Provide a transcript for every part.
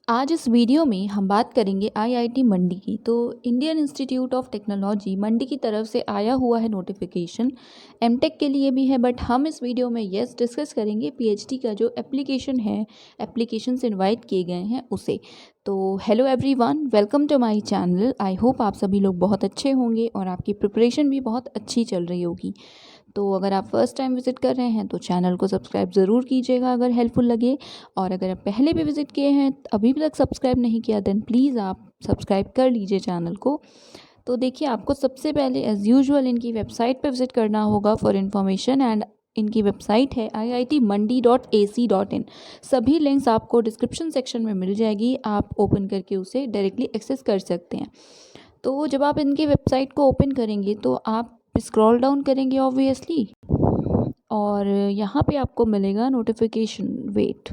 आज इस वीडियो में हम बात करेंगे आईआईटी मंडी की। तो इंडियन इंस्टीट्यूट ऑफ टेक्नोलॉजी मंडी की तरफ से आया हुआ है नोटिफिकेशन, एमटेक के लिए भी है। बट हम इस वीडियो में डिस्कस करेंगे पीएचडी का जो एप्लीकेशन है, एप्लीकेशन से इनवाइट किए गए हैं उसे। तो hello everyone, welcome to my channel. I hope आप सभी लोग बहुत अच्छे होंगे और आपकी प्रिपरेशन भी बहुत अच्छी चल रही होगी। तो अगर आप फर्स्ट टाइम विज़िट कर रहे हैं तो चैनल को सब्सक्राइब ज़रूर कीजिएगा अगर हेल्पफुल लगे, और अगर आप पहले भी विज़िट किए हैं अभी तक सब्सक्राइब नहीं किया देन प्लीज़ आप सब्सक्राइब कर लीजिए चैनल को। तो देखिए, आपको सबसे पहले एज़ यूजुअल इनकी वेबसाइट पर विज़िट करना होगा फॉर इन्फॉर्मेशन। एंड इनकी वेबसाइट है iitmandi.ac.in। सभी लिंक्स आपको डिस्क्रिप्शन सेक्शन में मिल जाएगी, आप ओपन करके उसे डायरेक्टली एक्सेस कर सकते हैं। तो जब आप इनकी वेबसाइट को ओपन करेंगे तो आप स्क्रॉल डाउन करेंगे ऑब्वियसली, और यहाँ पे आपको मिलेगा नोटिफिकेशन वेट।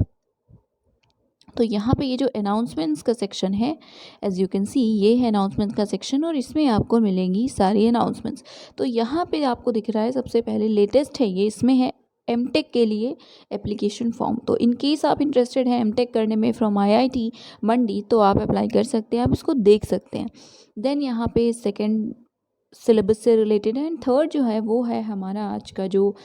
तो यहाँ पे ये जो अनाउंसमेंट्स का सेक्शन है, एज यू कैन सी ये है अनाउंसमेंट्स का सेक्शन, और इसमें आपको मिलेंगी सारी अनाउंसमेंट्स। तो यहाँ पे आपको दिख रहा है सबसे पहले लेटेस्ट है ये, इसमें है एमटेक के लिए एप्लीकेशन फॉर्म। तो इन केस आप इंटरेस्टेड हैं एमटेक करने में फ्रॉम आईआईटी मंडी तो आप अप्लाई कर सकते हैं, आप इसको देख सकते हैं। देन यहाँ पे सेकेंड सिलेबस से रिलेटेड है, एंड थर्ड जो है वो है हमारा आज का जो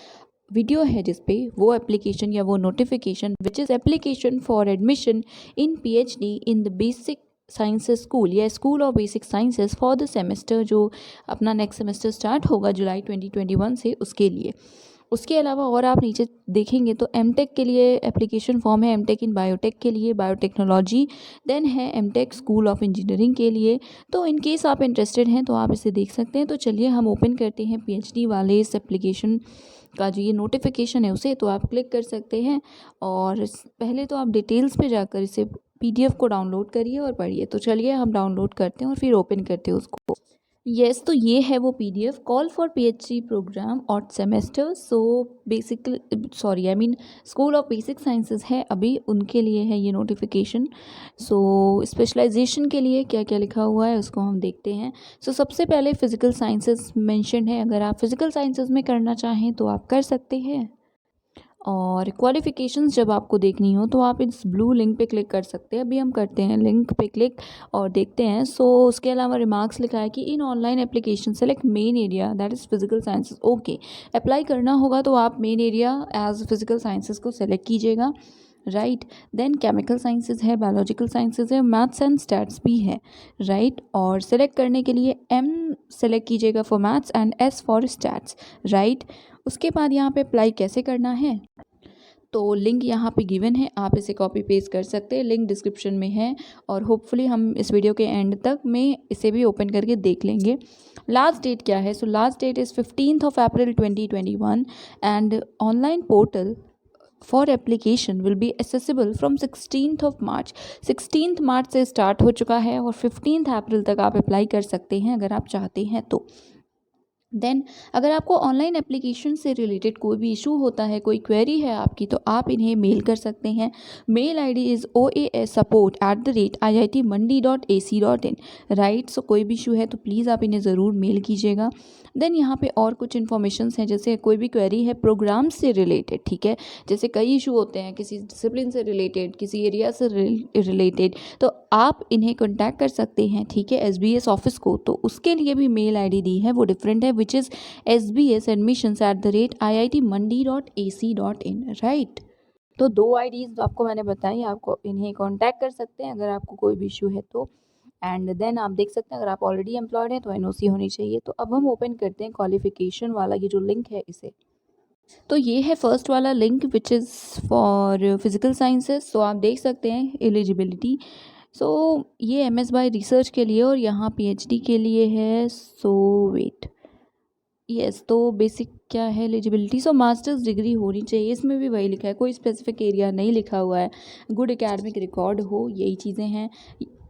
वीडियो है जिसपे वो एप्लीकेशन या वो notification which is application for admission in PhD in the basic sciences school या school of basic sciences for the semester, जो अपना नेक्स्ट सेमेस्टर स्टार्ट होगा जुलाई 2021 से, उसके लिए। उसके अलावा और आप नीचे देखेंगे तो एमटेक के लिए एप्लीकेशन फॉर्म है, एमटेक इन बायोटेक के लिए, बायोटेक्नोलॉजी। देन है एमटेक स्कूल ऑफ इंजीनियरिंग के लिए। तो इन केस आप इंटरेस्टेड हैं तो आप इसे देख सकते हैं। तो चलिए हम ओपन करते हैं पीएचडी वाले इस एप्लीकेशन का जो ये नोटिफिकेशन है उसे। तो आप क्लिक कर सकते हैं, और पहले तो आप डिटेल्स पे जाकर इसे पीडीएफ को डाउनलोड करिए और पढ़िए। तो चलिए हम डाउनलोड करते हैं और फिर ओपन करते हैं उसको। तो ये है वो PDF, call for PhD programme और semester. So basically school of basic sciences है अभी, उनके लिए है ये नोटिफिकेशन। सो स्पेशलाइजेशन के लिए क्या क्या लिखा हुआ है उसको हम देखते हैं। सबसे पहले फिजिकल साइंसेस मेंशन है, अगर आप फिजिकल साइंसेस में करना चाहें तो आप कर सकते हैं। और क्वालिफ़िकेशंस जब आपको देखनी हो तो आप इस ब्लू लिंक पे क्लिक कर सकते हैं। अभी हम करते हैं लिंक पे क्लिक और देखते हैं। उसके अलावा रिमार्क्स लिखा है कि in online application select main area that is physical sciences. Okay, apply करना होगा तो आप main area as physical sciences को सेलेक्ट कीजिएगा, राइट। देन केमिकल साइंसेज है, बायोलॉजिकल साइंसेज है, मैथ्स एंड स्टैट्स भी है, राइट। और सेलेक्ट करने के लिए एम सेलेक्ट कीजिएगा for maths and S for stats, right. उसके बाद यहाँ पे अप्लाई कैसे करना है, तो लिंक यहाँ पे गिवन है, आप इसे कॉपी पेस्ट कर सकते हैं, लिंक डिस्क्रिप्शन में है। और होपफुली हम इस वीडियो के एंड तक में इसे भी ओपन करके देख लेंगे। लास्ट डेट क्या है, last that is 15 April 2021 and online portal for application will be accessible from 16 मार्च। 16 मार्च से स्टार्ट हो चुका है और 15 अप्रैल तक आप अप्लाई कर सकते हैं अगर आप चाहते हैं तो। देन अगर आपको ऑनलाइन एप्लीकेशन से रिलेटेड कोई भी इशू होता है, कोई क्वेरी है आपकी, तो आप इन्हें मेल कर सकते हैं। Mail ID is oassuport@iitmandi.ac.in, right. कोई भी इशू है तो प्लीज़ आप इन्हें ज़रूर मेल कीजिएगा। देन यहाँ पे और कुछ इन्फॉर्मेशंस हैं, जैसे कोई भी क्वेरी है प्रोग्राम से रिलेटेड, ठीक है। जैसे कई इशू होते हैं किसी डिसिप्लिन से रिलेटेड, किसी एरिया से रिलेटेड, तो आप इन्हें कॉन्टैक्ट कर सकते हैं, ठीक है, एसबीएस ऑफिस को। तो उसके लिए भी मेल आईडी दी है, वो डिफरेंट है, विच इज़ sbsadmissions@iitmandi.ac.in, राइट। तो 2 आईडीज़ आपको मैंने बताई, आपको इन्हें कॉन्टैक्ट कर सकते हैं अगर आपको कोई भी इशू है तो। एंड देन आप देख सकते हैं अगर आप ऑलरेडी एम्प्लॉयड हैं तो एनओसी होनी चाहिए। तो अब हम ओपन करते हैं क्वालिफिकेशन वाला ये जो लिंक है इसे। तो ये है फर्स्ट वाला link which is for physical sciences. तो आप देख सकते हैं एलिजिबिलिटी। ये एमएस बाय रिसर्च के लिए और यहाँ पीएचडी के लिए है। वेट, तो बेसिक क्या है एलिजिबिलिटी, मास्टर्स डिग्री होनी चाहिए, इसमें भी वही लिखा है, कोई स्पेसिफिक एरिया नहीं लिखा हुआ है, गुड एकेडमिक रिकॉर्ड हो, यही चीज़ें हैं।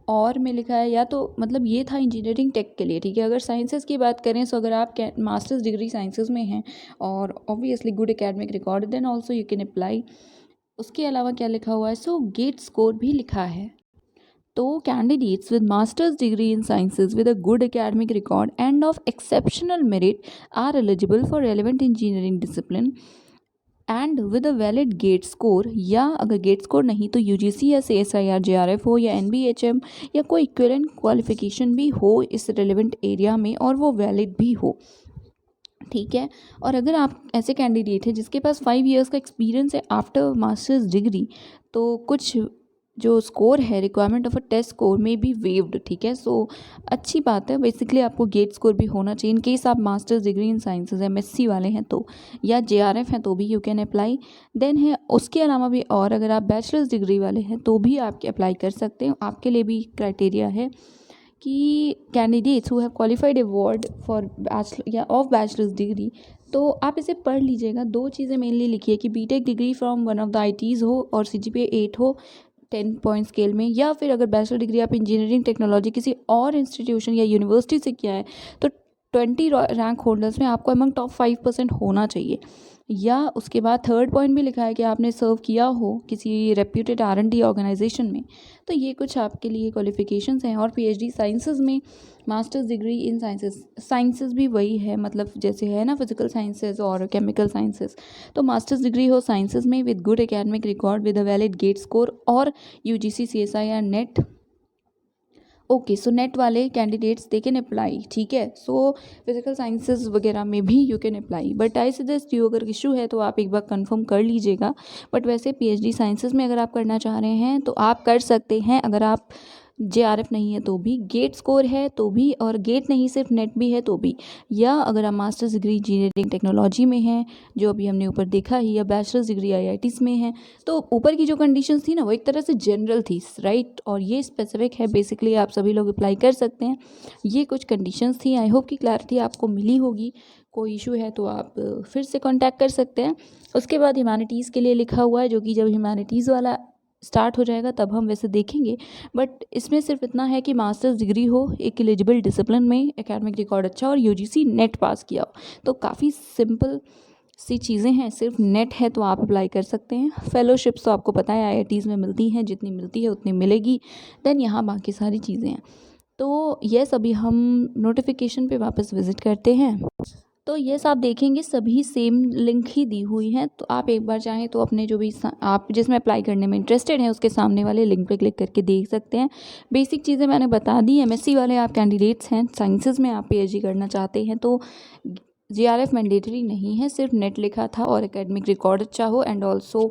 और में लिखा है या तो मतलब ये था इंजीनियरिंग टेक के लिए, ठीक है। अगर साइंसेस की बात करें तो अगर आप मास्टर्स डिग्री साइंसेस में हैं और obviously good academic record, then also you can apply. उसके अलावा क्या लिखा हुआ है, गेट स्कोर भी लिखा है। तो candidates with master's degree in sciences with a good academic record and of exceptional merit are eligible for relevant engineering discipline and with a valid GATE score, या अगर गेट स्कोर नहीं तो UGC या CSIR JRF हो या NBHM या कोई equivalent qualification भी हो इस रिलेवेंट एरिया में और वो वैलिड भी हो, ठीक है। और अगर आप ऐसे कैंडिडेट हैं जिसके पास 5 इयर्स का एक्सपीरियंस है आफ्टर मास्टर्स डिग्री, तो कुछ जो स्कोर है requirement of a test score में भी वेव्ड, ठीक है। सो अच्छी बात है, बेसिकली आपको गेट स्कोर भी होना चाहिए इन केस आप masters degree in sciences MSc वाले हैं तो, या JRF हैं तो भी यू कैन अप्लाई। देन है उसके अलावा भी, और अगर आप बैचलर्स डिग्री वाले हैं तो भी आप अप्लाई कर सकते हैं। आपके लिए भी क्राइटेरिया है कि candidates who have qualified award for bachelor या ऑफ बैचलर्स डिग्री, तो आप इसे पढ़ लीजिएगा। 2 चीज़ें मेनली लिखिए कि BTech degree from one of the ITs हो और CGPA 8 हो 10 पॉइंट स्केल में, या फिर अगर बैचलर डिग्री आप इंजीनियरिंग टेक्नोलॉजी किसी और इंस्टीट्यूशन या यूनिवर्सिटी से किया है तो 20 रैंक होल्डर्स में आपको अमंग टॉप 5% होना चाहिए। या उसके बाद थर्ड पॉइंट भी लिखा है कि आपने सर्व किया हो किसी रेप्यूटेड R&D ऑर्गेनाइजेशन में। तो ये कुछ आपके लिए क्वालिफिकेशंस हैं। और PhD साइंसेज में मास्टर्स डिग्री इन साइंसेज भी वही है, मतलब जैसे है ना फिजिकल साइंसेज और केमिकल साइंसेज, तो मास्टर्स डिग्री हो साइंसेज में with good academic record with a valid GATE score और UGC CSIR NET. Okay, so NET वाले कैंडिडेट्स दे कैन अप्लाई, ठीक है। सो फिजिकल साइंसेज वगैरह में भी you can apply, but I suggest you अगर इशू है तो आप एक बार कंफर्म कर लीजिएगा। बट वैसे PhD साइंसेज में अगर आप करना चाह रहे हैं तो आप कर सकते हैं, अगर आप JRF नहीं है तो भी, गेट स्कोर है तो भी, और गेट नहीं सिर्फ नेट भी है तो भी, या अगर आप मास्टर्स डिग्री इंजीनियरिंग टेक्नोलॉजी में हैं जो अभी हमने ऊपर देखा ही, या बैचलर्स डिग्री IITs में है। तो ऊपर की जो कंडीशंस थी ना वो एक तरह से जनरल थी, राइट, और ये स्पेसिफिक है, बेसिकली आप सभी लोग अप्लाई कर सकते हैं। ये कुछ कंडीशंस थी। आई होप कि क्लैरिटी आपको मिली होगी। कोई इशू है तो आप फिर से कॉन्टैक्ट कर सकते हैं। उसके बाद ह्यूमैनिटीज़ के लिए लिखा हुआ है, जो कि जब ह्यूमैनिटीज़ वाला स्टार्ट हो जाएगा तब हम वैसे देखेंगे। बट इसमें सिर्फ इतना है कि मास्टर्स डिग्री हो, एक एलिजिबल डिसिप्लिन में, एकेडमिक रिकॉर्ड अच्छा और UGC नेट पास किया हो। तो काफ़ी सिंपल सी चीज़ें हैं, सिर्फ नेट है तो आप अप्लाई कर सकते हैं। फेलोशिप्स तो आपको पता है IITs में मिलती हैं, जितनी मिलती है उतनी मिलेगी। देन यहाँ बाकी सारी चीज़ें हैं। तो यस, अभी हम नोटिफिकेशन पे वापस विज़िट करते हैं। तो यस, आप देखेंगे सभी सेम लिंक ही दी हुई हैं। तो आप एक बार चाहें तो अपने जो भी आप जिसमें अप्लाई करने में इंटरेस्टेड हैं उसके सामने वाले लिंक पे क्लिक करके देख सकते हैं। बेसिक चीज़ें मैंने बता दी। MSc वाले आप कैंडिडेट्स हैं, साइंसेज में आप PhD करना चाहते हैं तो JRF मैंडेटरी नहीं है, सिर्फ नेट लिखा था और एकेडमिक रिकॉर्ड अच्छा हो, एंड ऑल्सो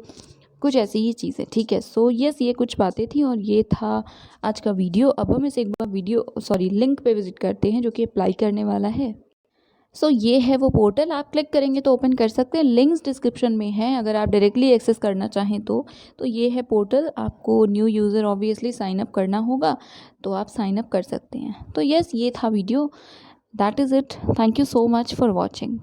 कुछ ऐसी ही चीज़ें, ठीक है। सो यस, ये कुछ बातें थी और ये था आज का वीडियो। अब हम इसे एक बार लिंक पे विजिट करते हैं जो कि अप्लाई करने वाला है। सो ये है वो पोर्टल, आप क्लिक करेंगे तो ओपन कर सकते हैं। लिंक्स डिस्क्रिप्शन में है अगर आप डायरेक्टली एक्सेस करना चाहें तो ये है पोर्टल। आपको new user obviously sign up करना होगा, तो आप साइन अप कर सकते हैं। तो यस, ये था video. That is it. Thank you so much for watching.